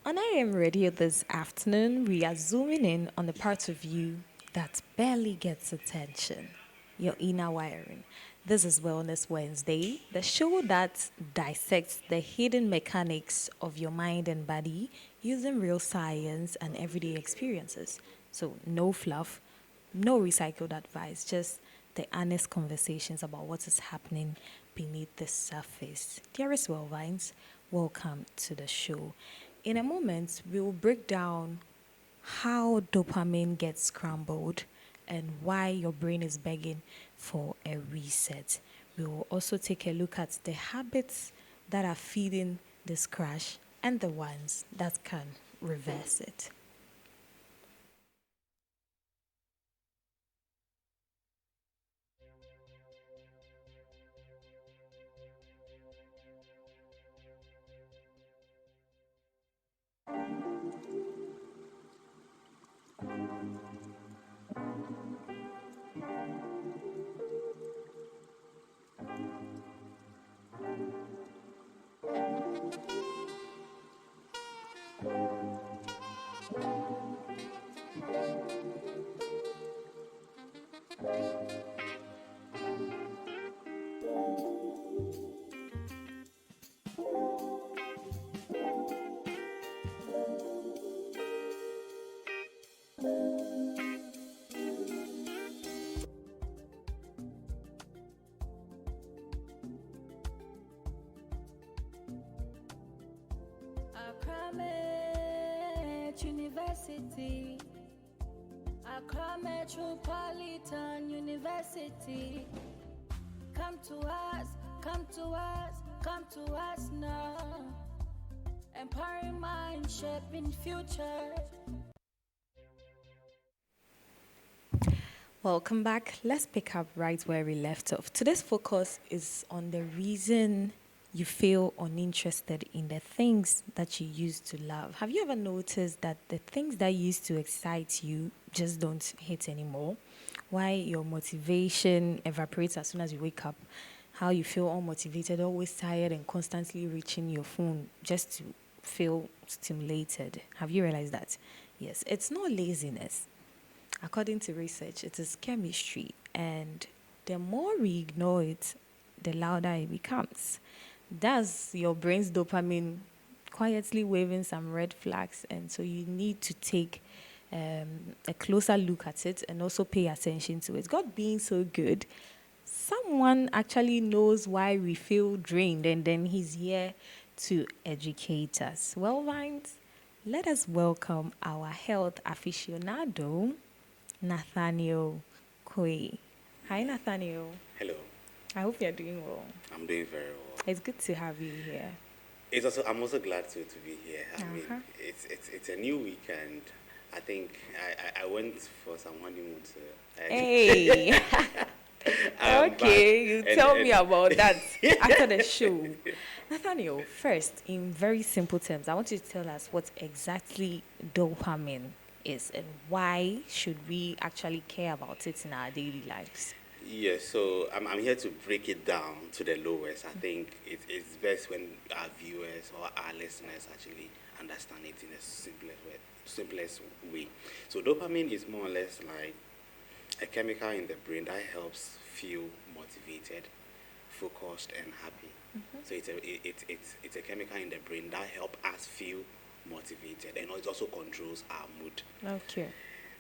On IM Radio this afternoon, we are zooming in on the part of you that barely gets attention, your inner wiring. This is Wellness Wednesday, the show that dissects the hidden mechanics of your mind and body using real science and everyday experiences. So, no fluff, no recycled advice, just the honest conversations about what is happening beneath the surface. Dearest Wellvines, welcome to the show. In a moment, we will break down how dopamine gets scrambled and why your brain is begging for a reset. We will also take a look at the habits that are feeding this crash and the ones that can reverse it. Accra Met University, Accra Metropolitan University. Come to us, come to us, come to us now. Empowering mind, shaping future. Welcome back. Let's pick up right where we left off. Today's focus is on the reason you feel uninterested in the things that you used to love. Have you ever noticed that the things that used to excite you just don't hit anymore? Why your motivation evaporates as soon as you wake up? How you feel unmotivated, always tired, and constantly reaching your phone just to feel stimulated. Have you realized that? Yes, it's not laziness. According to research, it is chemistry, and the more we ignore it, the louder it becomes. That's your brain's dopamine quietly waving some red flags, and so you need to take a closer look at it and also pay attention to it. God being so good, someone actually knows why we feel drained, and then He's here to educate us. Well, Vines, let us welcome our health aficionado, Nathaniel Quaye. Hi, Nathaniel. Hello, I hope you're doing well. I'm doing very well. It's good to have you here. I'm also glad to be here. I mean, Uh-huh. it's a new weekend. I think I went for some honeymoon. Hey, okay, you tell me about that after the show. Nathaniel, first, in very simple terms, I want you to tell us what exactly dopamine is and why should we actually care about it in our daily lives. Yes, so I'm here to break it down to the lowest. I think it's best when our viewers or our listeners actually understand it in the simplest way. So dopamine is more or less like a chemical in the brain that helps feel motivated, focused, and happy. So it's a chemical in the brain that helps us feel motivated, and it also controls our mood. Okay.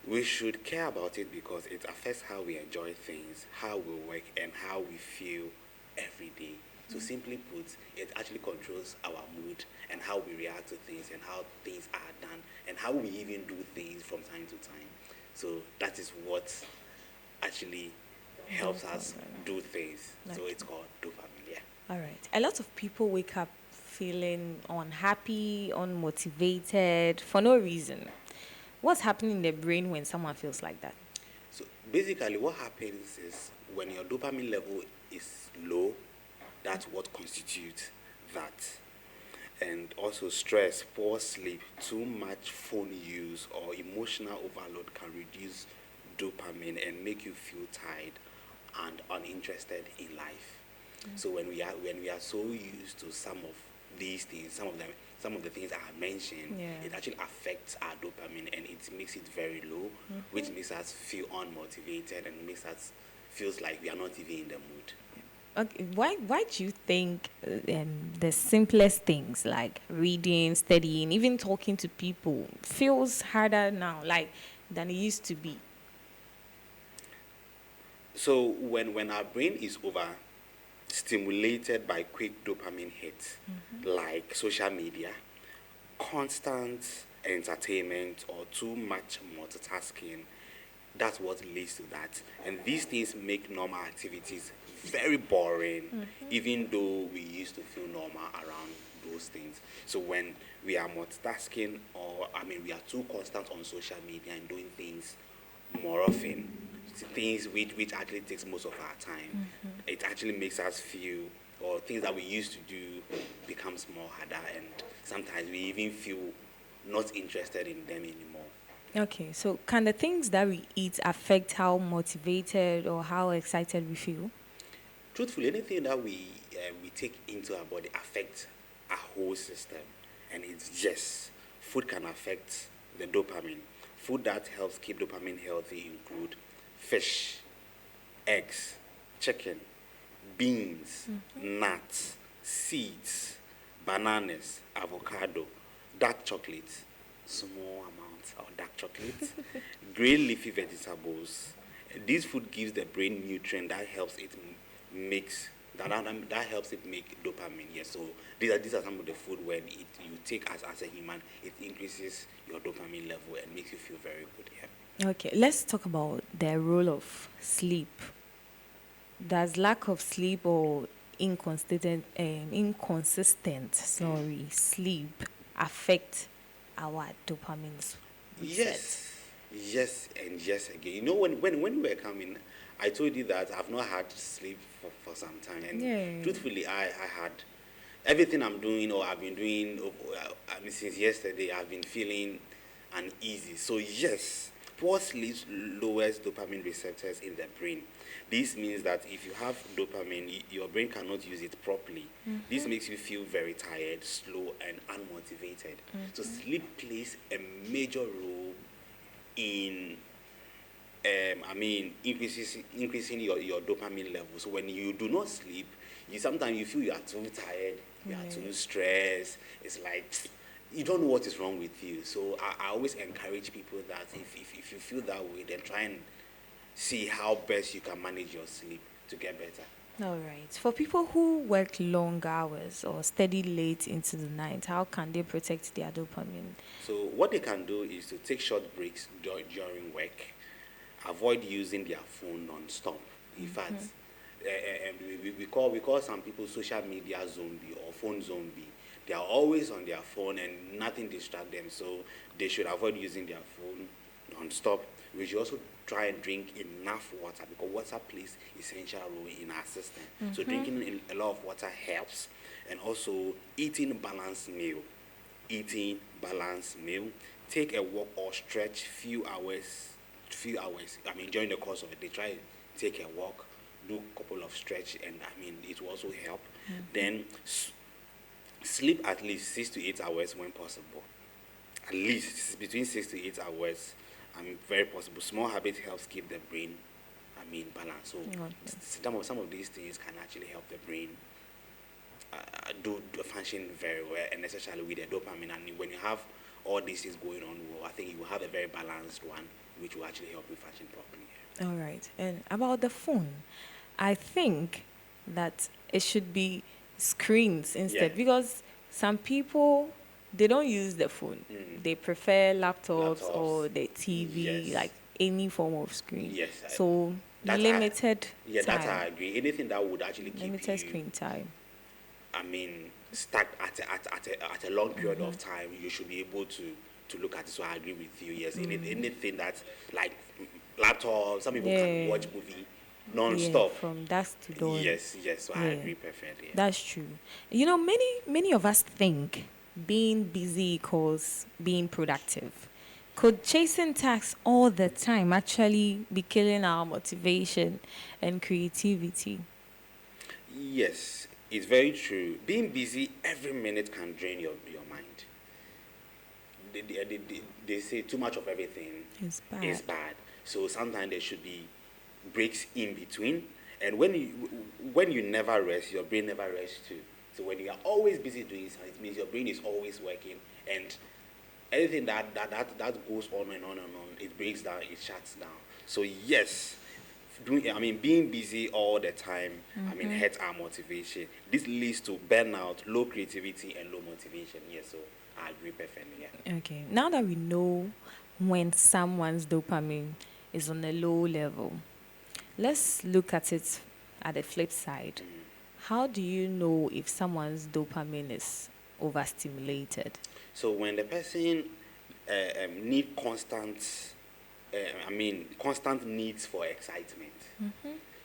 We should care about it because it affects how we enjoy things, how we work, and how we feel every day. So simply put, it actually controls our mood and how we react to things and how things are done and how we even do things from time to time. So that is what actually helps us do things. So Okay. it's called dopamine, yeah. All right. A lot of people wake up feeling unhappy, unmotivated for no reason. What's happening in the brain when someone feels like that? So basically what happens is when your dopamine level is low, that's what constitutes that. And also stress, poor sleep, too much phone use or emotional overload can reduce dopamine and make you feel tired and uninterested in life. So when we are so used to some of these things, some of the things I mentioned, Yeah. it actually affects our dopamine and it makes it very low, which makes us feel unmotivated and makes us feels like we are not even in the mood. Okay, why do you think the simplest things like reading, studying, even talking to people feels harder now, like than it used to be? So when our brain is over stimulated by quick dopamine hits like social media, constant entertainment, or too much multitasking, that's what leads to that. And these things make normal activities very boring, even though we used to feel normal around those things. So when we are multitasking, or we are too constant on social media and doing things more often, things which actually takes most of our time, it actually makes us feel, or things that we used to do becomes more harder, and sometimes we even feel not interested in them anymore. Okay, so can the things that we eat affect how motivated or how excited we feel? Truthfully, anything that we take into our body affects our whole system, and it's just food can affect the dopamine. Food that helps keep dopamine healthy include fish, eggs, chicken, beans, nuts, seeds, bananas, avocado, dark chocolate, small amounts of dark chocolate, green leafy vegetables. This food gives the brain nutrient that helps it makes that helps it make dopamine. Yes, so these are some of the food when you take as a human, it increases your dopamine level and makes you feel very good. Yeah. Okay, let's talk about the role of sleep. Does lack of sleep or inconsistent sleep affect our dopamine reset? Yes, yes, and yes again. You know, when we were coming, I told you that I've not had sleep for some time, and Yeah. truthfully, I had everything I'm doing or I've been doing since yesterday. I've been feeling uneasy. So yes, poor sleep lowers dopamine receptors in the brain. This means that if you have dopamine, your brain cannot use it properly. This makes you feel very tired, slow, and unmotivated. So sleep plays a major role in increasing your dopamine level. So when you do not sleep, you sometimes you feel you are too tired, you are too stressed. It's like you don't know what is wrong with you. So I always encourage people that if you feel that way, then try and see how best you can manage your sleep to get better. All right. For people who work long hours or study late into the night, how can they protect their dopamine? So what they can do is to take short breaks during work, avoid using their phone non-stop. In fact, we call some people social media zombie or phone zombie. They are always on their phone and nothing distract them. So they should avoid using their phone non-stop. We should also try and drink enough water because water plays essential role in our system. So drinking a lot of water helps, and also eating balanced meal, take a walk or stretch few hours. During the course of the day, try to take a walk, do a couple of stretch, and it will also help. Then sleep at least 6 to 8 hours when possible. At least between 6 to 8 hours. Very possible. Small habit helps keep the brain, balanced. So some of these things can actually help the brain do function very well, and especially with the dopamine. And when you have all these things going on, well, I think you will have a very balanced one, which will actually help you function properly. All right. And about the phone, I think that it should be screens instead Yeah. because some people they don't use the phone. They prefer laptops or Laptops. the TV, Yes. like any form of screen. Yes. So That I, limited yeah, that I time, agree. Anything that would actually keep limited you, screen time. stuck at a long period of time, you should be able to look at it. So I agree with you. Yes, anything that like laptop, some people can Yeah, watch movie yeah, non-stop. from dusk to dawn. Yes, yes. So I Yeah, agree perfectly. Yeah. that's true. You know, many of us think being busy equals being productive. Could chasing tasks all the time actually be killing our motivation and creativity? Yes, It's very true. Being busy every minute can drain your mind. They say too much of everything It's bad. is bad. So sometimes there should be breaks in between. And when you never rest, your brain never rests too. So when you are always busy doing something, it means your brain is always working, and anything that goes on and on and on, it breaks down, it shuts down. So yes, being busy all the time, hurts our motivation. This leads to burnout, low creativity, and low motivation. Yes, so I agree perfectly. Yeah. Okay. Now that we know when someone's dopamine is on a low level, let's look at it at the flip side. How do you know if someone's dopamine is overstimulated? So when the person need constant needs for excitement.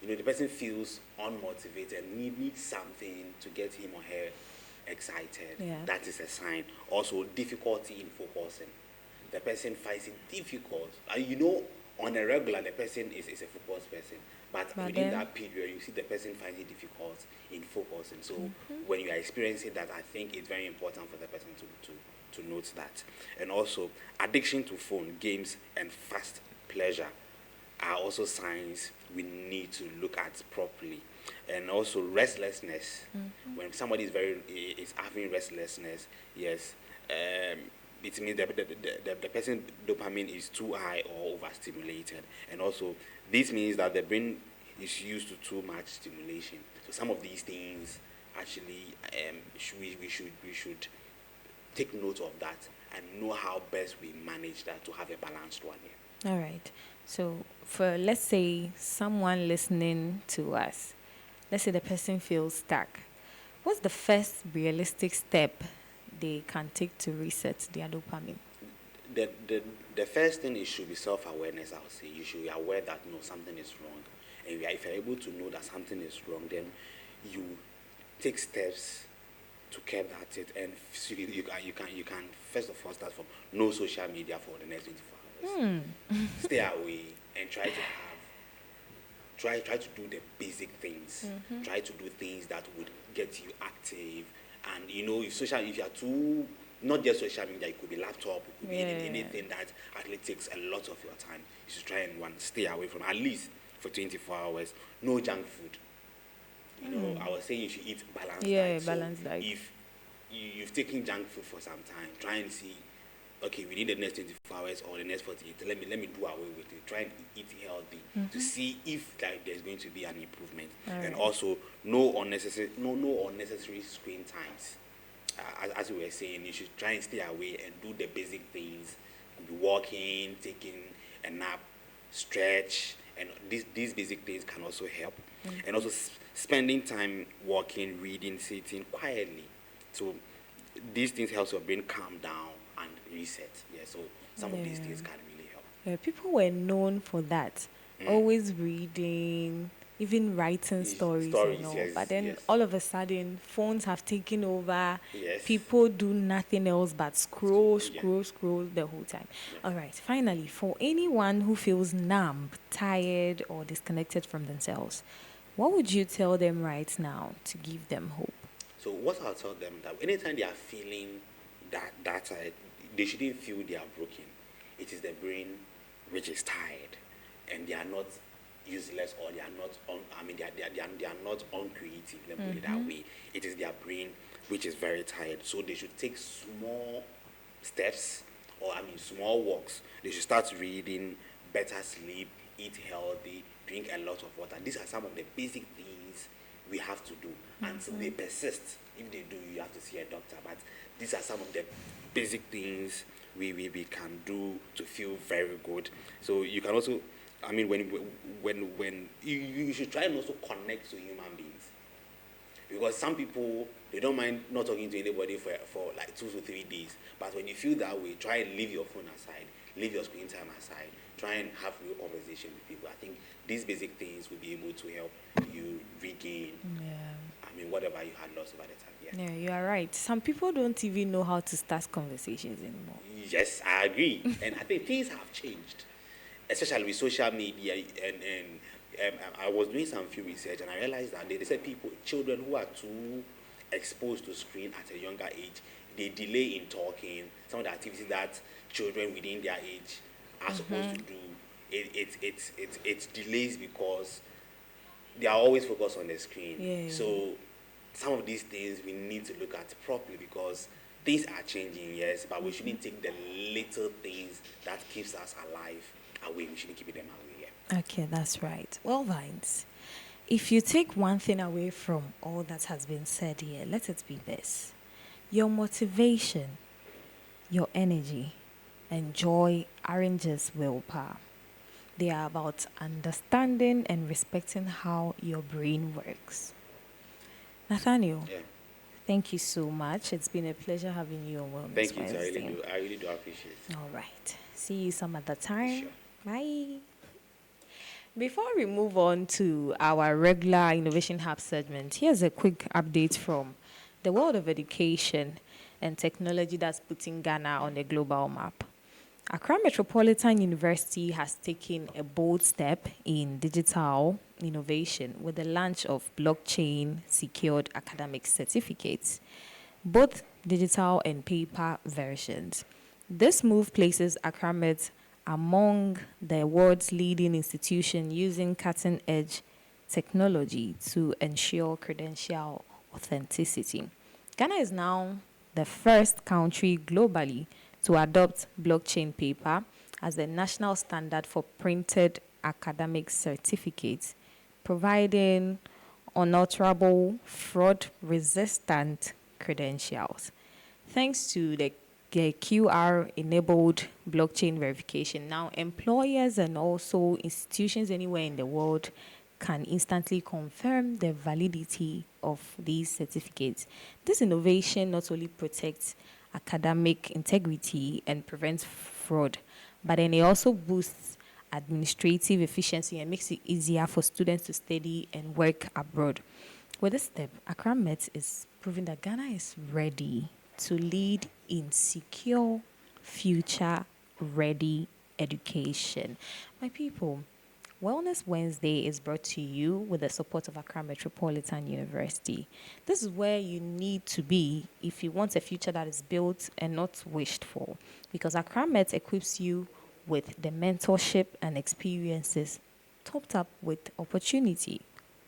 The person feels unmotivated, needs something to get him or her excited. Yeah. That is a sign. Also, difficulty in focusing. The person finds it difficult. On a regular, the person is a focused person. But within then, that period, you see the person finds it difficult in focusing. So when you are experiencing that, I think it's very important for the person to note that. And also, addiction to phone, games, and fast pleasure are also signs we need to look at properly. And also restlessness. When somebody is having restlessness, yes, it means the person's dopamine is too high or overstimulated. And also, this means that the brain is used to too much stimulation. So some of these things actually we should take note of that and know how best we manage that to have a balanced one here. All right. So for, let's say, someone listening to us, let's say the person feels stuck. What's the first realistic step they can take to reset their dopamine? The first thing is should be self-awareness, I would say. You should be aware that something is wrong. And if you're able to know that something is wrong, then you take steps to curb at it, and you can first of all start from no social media for the next 24 hours. Stay away and try to do the basic things. Try to do things that would get you active. And if you are too, not just social media, it could be laptop, it could be anything that actually takes a lot of your time. You should try and stay away from, at least for 24 hours. No junk food. I was saying you should eat balanced diet. Balanced diet. If you've taken junk food for some time, try and see, okay, within the next 24 hours or the next 48, let me do away with it. Try and eat healthy to see if there's going to be an improvement. And also, no unnecessary screen times. As we were saying, you should try and stay away and do the basic things. Be walking, taking a nap, stretch, and these basic things can also help. And also spending time walking, reading, sitting quietly. So these things help your brain calm down and reset. So some of these things can really help. Yeah, people were known for that. Always reading, even writing stories and all. But then all of a sudden, phones have taken over. People do nothing else but scroll the whole time. All right, finally, for anyone who feels numb, tired, or disconnected from themselves, what would you tell them right now to give them hope? So what I'll tell them, that anytime they are feeling that they shouldn't feel they are broken. It is the brain which is tired, and they are not useless, or they are not they are not uncreative. Let me put it that way. It is their brain which is very tired. So they should take small steps, or small walks. They should start reading, better sleep, eat healthy, drink a lot of water. These are some of the basic things we have to do until they persist. If they do, you have to see a doctor. But these are some of the basic things we can do to feel very good. So you can also, when you should try and also connect to human beings, because some people, they don't mind not talking to anybody for like 2 to 3 days. But when you feel that way, try and leave your phone aside, leave your screen time aside, try and have real conversation with people. I think these basic things will be able to help you regain whatever you had lost over the time. Yeah, you are right. Some people don't even know how to start conversations anymore. Yes, I agree. And I think things have changed, especially with social media and I was doing some few research and I realized that they said children who are too exposed to screen at a younger age, they delay in talking. Some of the activities that children within their age are supposed to do, it delays because they are always focused on the screen. Yeah. So some of these things we need to look at properly because things are changing, yes, but we shouldn't take the little things that keeps us alive away. We shouldn't keep them away. Yeah. Okay, that's right. Well, Vines, if you take one thing away from all that has been said here, let it be this: your motivation, your energy, and joy aren't just willpower. They are about understanding and respecting how your brain works. Nathaniel, Yeah. thank you so much. It's been a pleasure having you on Wellness Thank you. Wednesday. I really do appreciate it. All right. See you some other time. Sure. Bye. Before we move on to our regular Innovation Hub segment, here's a quick update from the world of education and technology that's putting Ghana on the global map. Accra Metropolitan University has taken a bold step in digital innovation with the launch of blockchain secured academic certificates, both digital and paper versions. This move places Accra Met among the world's leading institutions using cutting edge technology to ensure credential authenticity. Ghana is now the first country globally to adopt blockchain paper as the national standard for printed academic certificates, providing unalterable, fraud-resistant credentials. Thanks to the QR-enabled blockchain verification, now employers and also institutions anywhere in the world can instantly confirm the validity of these certificates. This innovation not only protects academic integrity and prevents fraud, but then it also boosts administrative efficiency and makes it easier for students to study and work abroad. With this step, Accra Met is proving that Ghana is ready to lead in secure, future-ready education. My people, Wellness Wednesday is brought to you with the support of Accra Metropolitan University. This is where you need to be if you want a future that is built and not wished for, because Accra Met equips you with the mentorship and experiences topped up with opportunity.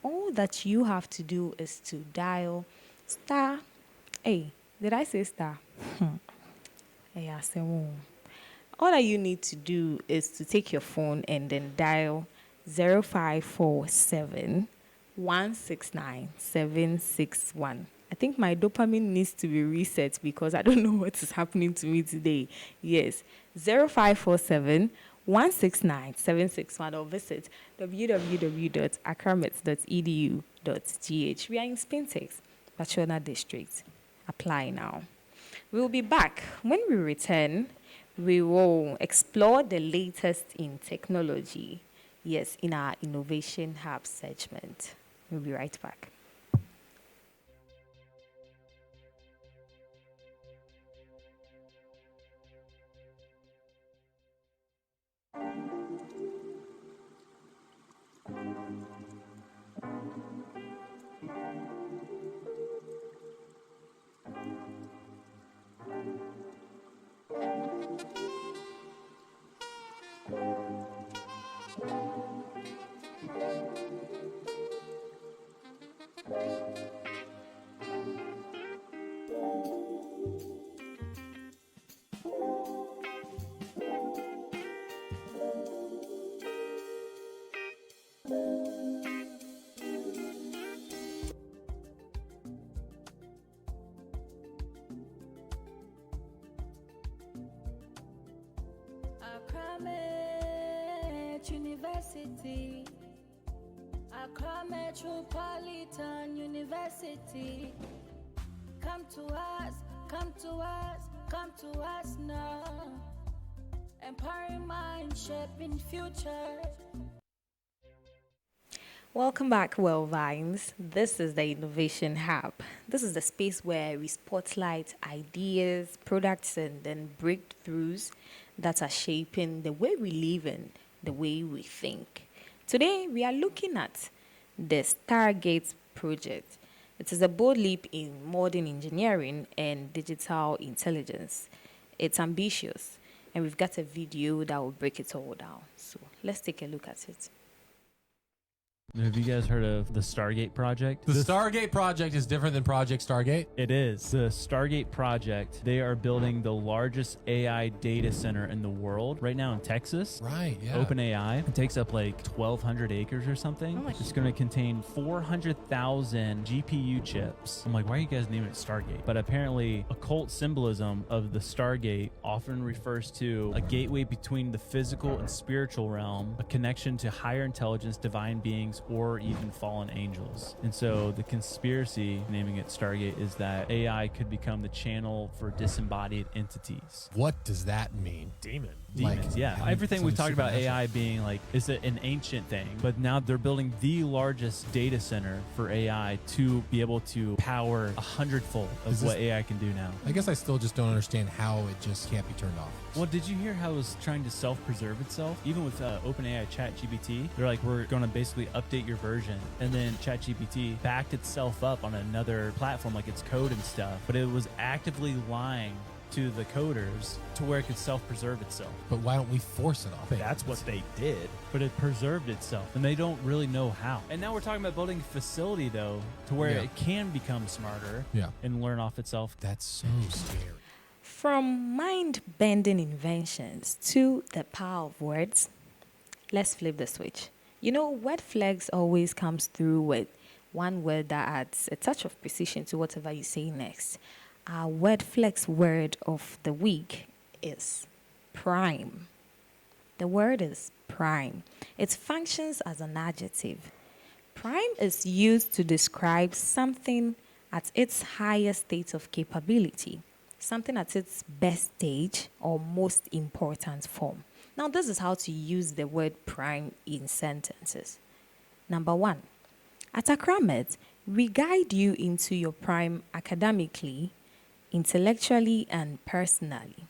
All that you have to do is to dial star. Hey, did I say star? Hey, I said, all that you need to do is to take your phone and then dial 0547 169 761. I think my dopamine needs to be reset because I don't know what is happening to me today. Yes, 0547 169 761 or visit www.accramet.edu.gh. We are in Spintex, Bachona District. Apply now. We'll be back. When we return, we will explore the latest in technology. Yes, in our Innovation Hub segment. We'll be right back. Accra Met University, Accra Metropolitan University. Come to us, come to us, come to us now. Empowering mind, shaping future. Welcome back, Well Vines. This is the Innovation Hub. This is the space where we spotlight ideas, products, and then breakthroughs that are shaping the way we live and the way we think. Today, we are looking at the Stargate Project. It is a bold leap in modern engineering and digital intelligence. It's ambitious, and we've got a video that will break it all down. So let's take a look at it. Have you guys heard of the Stargate Project? The Stargate Project is different than Project Stargate? It is. The Stargate Project, they are building the largest AI data center in the world right now in Texas. Right, yeah. OpenAI. It takes up like 1,200 acres or something. Oh my It's going to contain 400,000 GPU chips. I'm like, why are you guys naming it Stargate? But apparently, occult symbolism of the Stargate often refers to a gateway between the physical and spiritual realm, a connection to higher intelligence, divine beings, or even fallen angels. And so the conspiracy, naming it Stargate, is that AI could become the channel for disembodied entities. What does that mean? Demons, Like, yeah. Everything we've talked about AI being like, is it an ancient thing? But now they're building the largest data center for AI to be able to power 100-fold of what AI can do now. I guess I still just don't understand how it just can't be turned off. Well, did you hear how it was trying to self-preserve itself? Even with OpenAI ChatGPT, they're like, we're going to basically update your version. And then ChatGPT backed itself up on another platform, like its code and stuff. But it was actively lying to the coders to where it could self-preserve itself. But why don't we force it off? That's what they did. But it preserved itself, and they don't really know how. And now we're talking about building a facility, though, to where it can become smarter and learn off itself. That's so scary. From mind-bending inventions to the power of words, let's flip the switch. You know, WordFlex always comes through with one word that adds a touch of precision to whatever you say next. Our WordFlex word of the week is praɪm. The word is praɪm. It functions as an adjective. Praɪm is used to describe something at its highest state of capability, something at its best stage or most important form. Now, this is how to use the word praɪm in sentences. Number one, at Accra Met, we guide you into your praɪm academically, intellectually, and personally.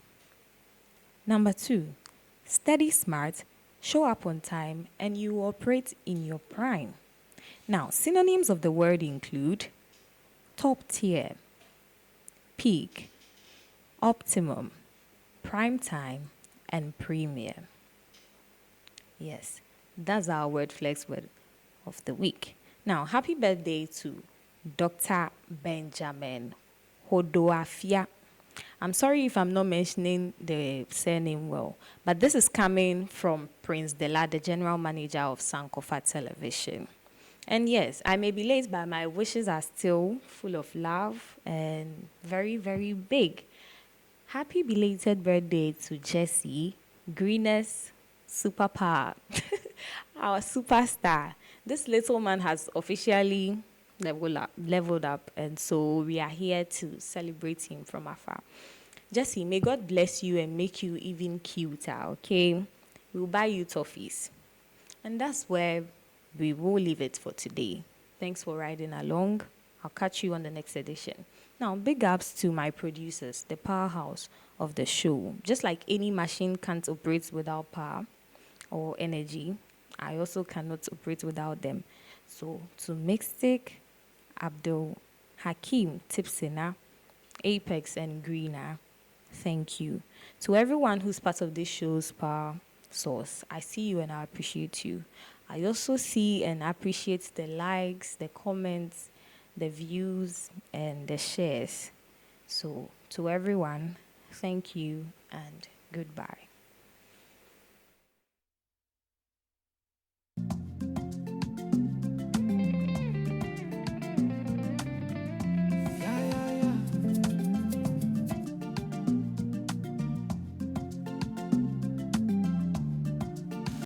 Number two, study smart, show up on time, and you operate in your praɪm. Now, synonyms of the word include top tier, peak, optimum, prime time, and premier. Yes, that's our WordFlex word of the week. Now, happy birthday to Dr. Benjamin Hodoafia. I'm sorry if I'm not mentioning the surname well, but this is coming from Prince Dela, the general manager of Sankofa Television. And yes, I may be late, but my wishes are still full of love and very, very big. Happy belated birthday to Jesse, Greenest Superpower, our superstar. This little man has officially leveled up, and so we are here to celebrate him from afar. Jesse, may God bless you and make you even cuter, okay? We'll buy you toffees. And that's where we will leave it for today. Thanks for riding along. I'll catch you on the next edition. Now, big ups to my producers, the powerhouse of the show. Just like any machine can't operate without power or energy, I also cannot operate without them. So, to Mixtick, Abdul, Hakim, Tipsina, Apex, and Greener, thank you. To everyone who's part of this show's power source, I see you and I appreciate you. I also see and appreciate the likes, the comments, the views, and the shares. So, to everyone, thank you and goodbye.